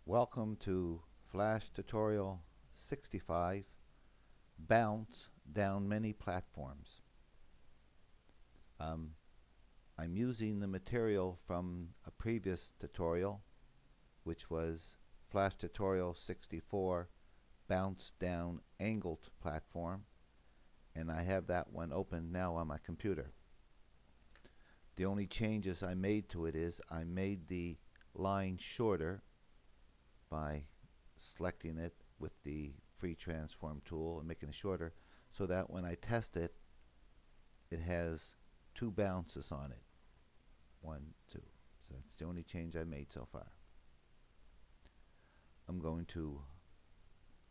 Welcome to Flash Tutorial 65, Bounce Down Many Platforms. I'm using the material from a previous tutorial, which was Flash Tutorial 64, Bounce Down Angled Platform, and I have that one open now on my computer. The only changes I made to it is I made the line shorter by selecting it with the free transform tool and making it shorter, so that when I test it, it has two bounces on it. 1, 2. So that's the only change I made so far. I'm going to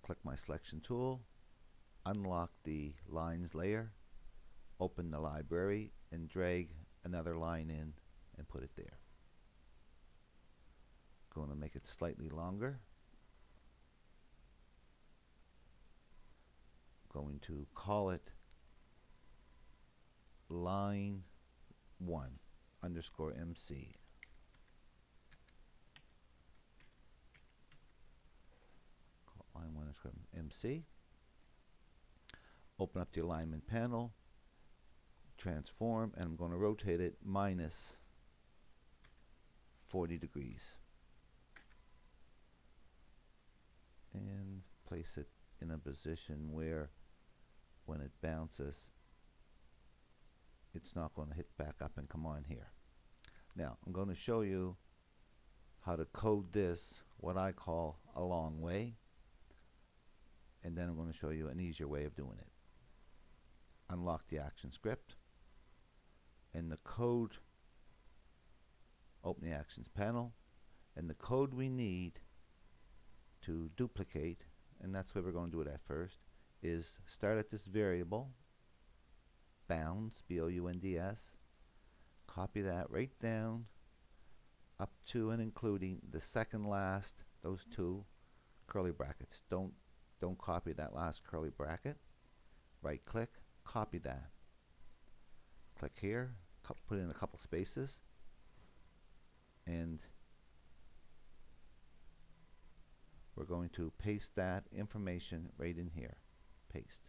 click my selection tool, unlock the lines layer, open the library, and drag another line in and put it there. Going to make it slightly longer. Going to call it line 1 underscore MC. Call it line 1 underscore MC. Open up the alignment panel, transform, and I'm going to rotate it minus 40 degrees. And place it in a position where when it bounces, it's not going to hit back up and come on here. Now I'm going to show you how to code this, what I call a long way, and then I'm going to show you an easier way of doing it. Unlock the action script, and the code, open the actions panel, and the code we need to duplicate, and that's where we're going to do it at first, is start at this variable bounds, B-O-U-N-D-S, copy that right down up to and including the second last, those two curly brackets. Don't copy that last curly bracket. Right click, copy that, click here, put in a couple spaces, and we're going to paste that information right in here. Paste.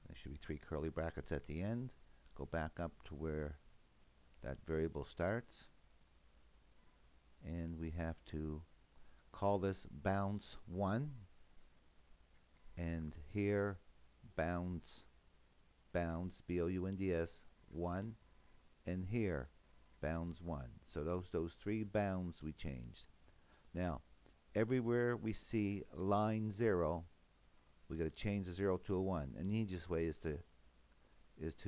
There should be 3 curly brackets at the end. Go back up to where that variable starts, and we have to call this bounce 1, and here bounds B-O-U-N-D-S 1, and here bounds 1. So those 3 bounds we changed. Now everywhere we see line 0, we got to change the 0 to a 1, and the easiest way is to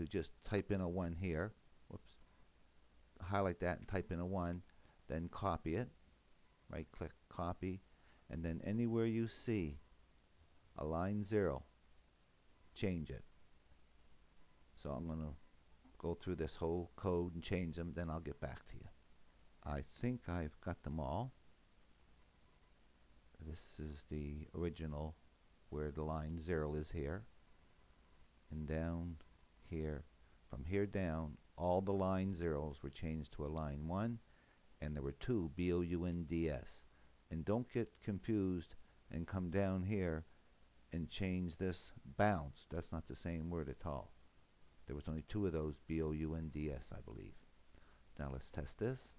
just type in a 1 here. Whoops. Highlight that and type in a 1, then copy it. Right click, copy, and then anywhere you see a line 0, change it. So I'm going to go through this whole code and change them, then I'll get back to you. I think I've got them all. This is the original where the line 0 is here, and down here, from here down, all the line 0s were changed to a line 1, and there were 2 B-O-U-N-D-S. And don't get confused and come down here and change this bounce. That's not the same word at all. There was only 2 of those B-O-U-N-D-S, I believe. Now let's test this,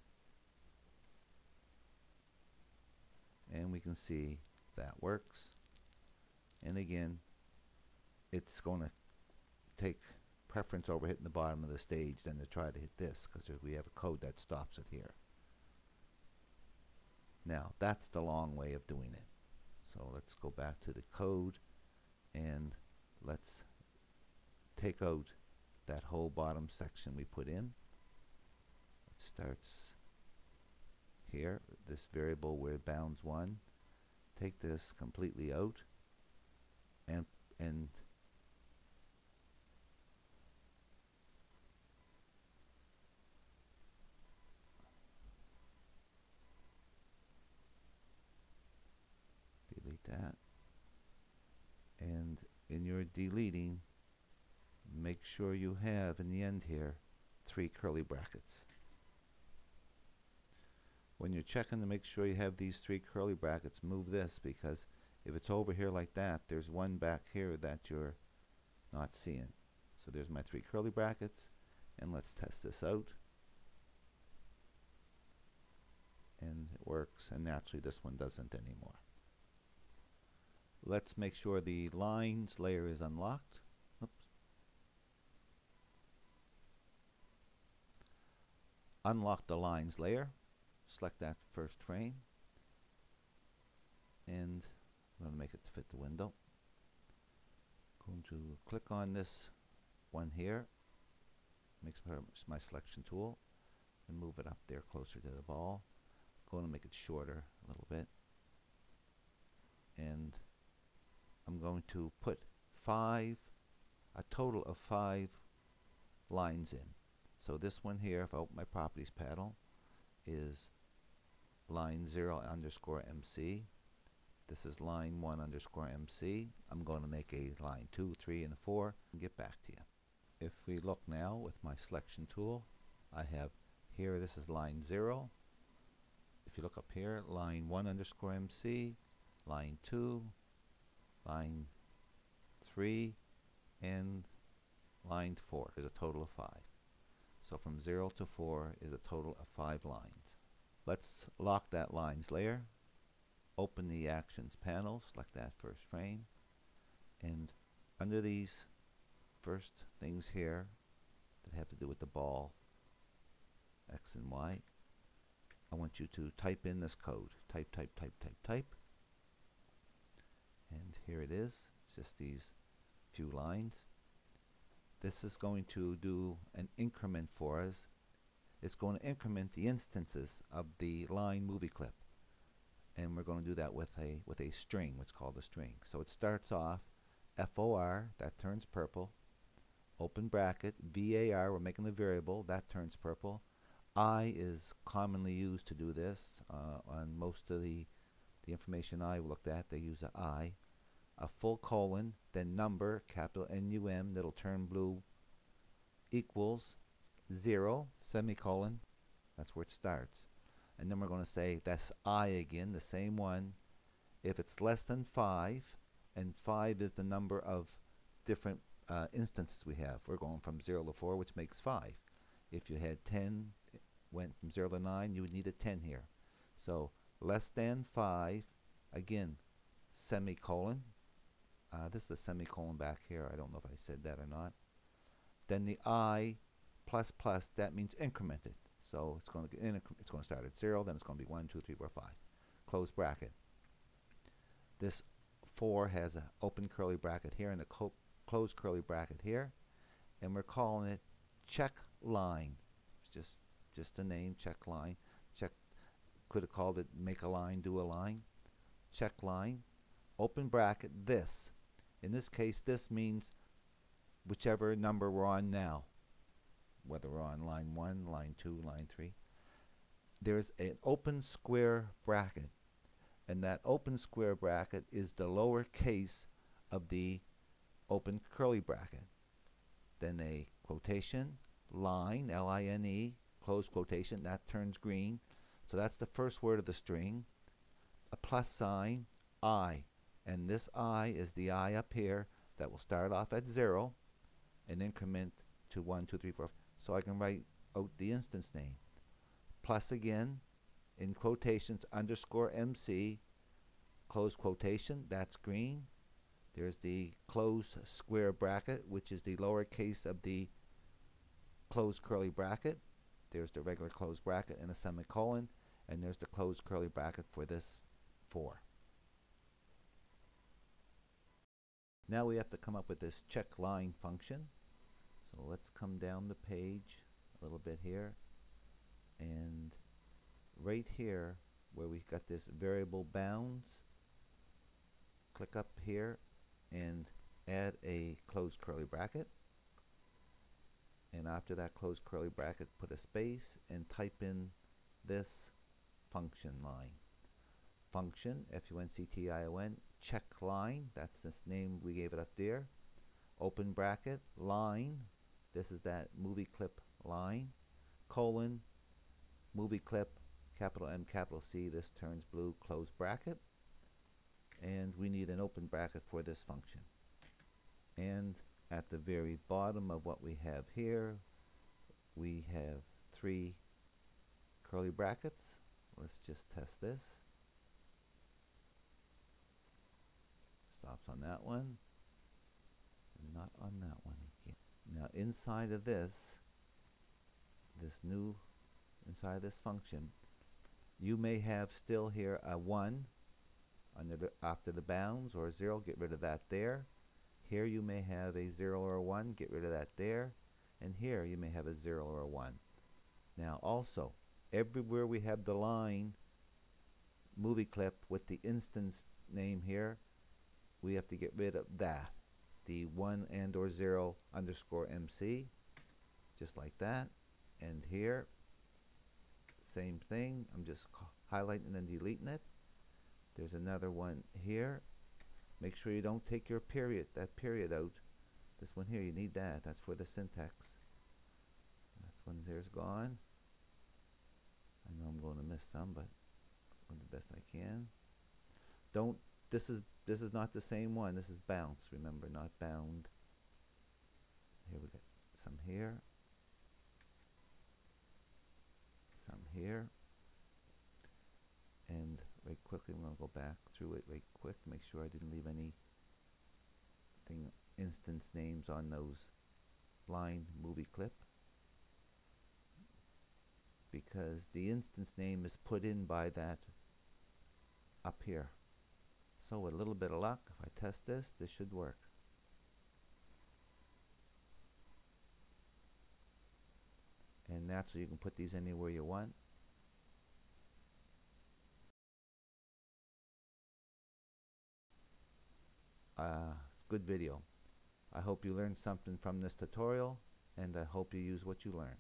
and we can see that works. And again, it's going to take preference over hitting the bottom of the stage than to try to hit this, because we have a code that stops it here. Now that's the long way of doing it. So let's go back to the code, and let's take out that whole bottom section we put in. It starts here, this variable where it bounds 1. Take this completely out, and delete that. And in your deleting, make sure you have in the end here 3 curly brackets. When you're checking to make sure you have these three curly brackets, move this, because if it's over here like that, there's one back here that you're not seeing. So there's my three curly brackets, and let's test this out. And it works, and naturally this one doesn't anymore. Let's make sure the lines layer is unlocked. Oops. Unlock the lines layer. Select that first frame, and I'm going to make it to fit the window. Going to click on this one here, makes my selection tool, and move it up there closer to the ball. Going to make it shorter a little bit, and I'm going to put a total of 5 lines in. So this one here, if I open my properties panel, is line 0 underscore MC. This is line 1 underscore MC. I'm going to make a line 2, 3, and 4 and get back to you. If we look now with my selection tool, I have here, this is line 0. If you look up here, line 1 underscore MC, line 2, line 3, and line 4 is a total of 5. So from 0 to 4 is a total of 5 lines. Let's lock that lines layer. Open the actions panel, select that first frame, and under these first things here that have to do with the ball, X and Y, I want you to type in this code. Type, type, type, type, type. And here it is. It's just these few lines. This is going to do an increment for us. It's going to increment the instances of the line movie clip. And we're going to do that with a string, what's called a string. So it starts off FOR, that turns purple. Open bracket, VAR, we're making the variable, that turns purple. I is commonly used to do this. On most of the information I looked at, they use a I. A full colon, then number, capital NUM, that'll turn blue, equals 0, semicolon. That's where it starts. And then we're going to say that's I again, the same one. If it's less than 5, and 5 is the number of different instances we have. We're going from 0 to 4, which makes 5. If you had 10, went from 0 to 9, you would need a 10 here. So less than 5, again, semicolon. This is a semicolon back here. I don't know if I said that or not. Then the I plus plus, that means incremented. So it's going to start at 0, then it's going to be 1, 2, 3, 4, 5. Close bracket. This 4 has an open curly bracket here and a closed curly bracket here, and we're calling it check line. It's just a name, check line. Check, could have called it make a line, do a line. Check line. Open bracket. This. In this case, this means whichever number we're on now, whether we're on line 1, line 2, line 3. There's an open square bracket, and that open square bracket is the lower case of the open curly bracket. Then a quotation, line, L-I-N-E, close quotation, that turns green. So that's the first word of the string. A plus sign, I. And this I is the I up here that will start off at 0 and increment to 1, 2, 3, 4. So I can write out the instance name. Plus again, in quotations, underscore MC, close quotation, that's green. There's the closed square bracket, which is the lower case of the closed curly bracket. There's the regular closed bracket and a semicolon, and there's the closed curly bracket for this 4. Now we have to come up with this check line function. So let's come down the page a little bit here, and right here where we've got this variable bounds, click up here and add a closed curly bracket, and after that closed curly bracket put a space and type in this function line. Function, F-U-N-C-T-I-O-N, check line, that's this name we gave it up there. Open bracket, line, this is that movie clip line, colon, movie clip, capital M, capital C, this turns blue, close bracket. And we need an open bracket for this function. And at the very bottom of what we have here, we have 3 curly brackets. Let's just test this. Stops on that one, and not on that one again. Now inside of this inside of this function, you may have still here a 1 after the bounds, or a 0, get rid of that there. Here you may have a 0 or a 1, get rid of that there. And here you may have a 0 or a 1. Now also, everywhere we have the line movie clip with the instance name here, we have to get rid of that, the 1 and or 0 underscore MC, just like that. And here, same thing. I'm just highlighting and deleting it. There's another one here. Make sure you don't take your period, that period out. This one here, you need that. That's for the syntax. That's one there's gone. I know I'm going to miss some, but I'll do the best I can. Don't. This is not the same one. This is bounce. Remember, not bound. Here we got some here. Some here. And right quickly, I'm going to go back through it right quick to make sure I didn't leave any instance names on those line movie clip, because the instance name is put in by that up here. So with a little bit of luck, if I test this, this should work. And that's so you can put these anywhere you want. Good video. I hope you learned something from this tutorial, and I hope you use what you learn.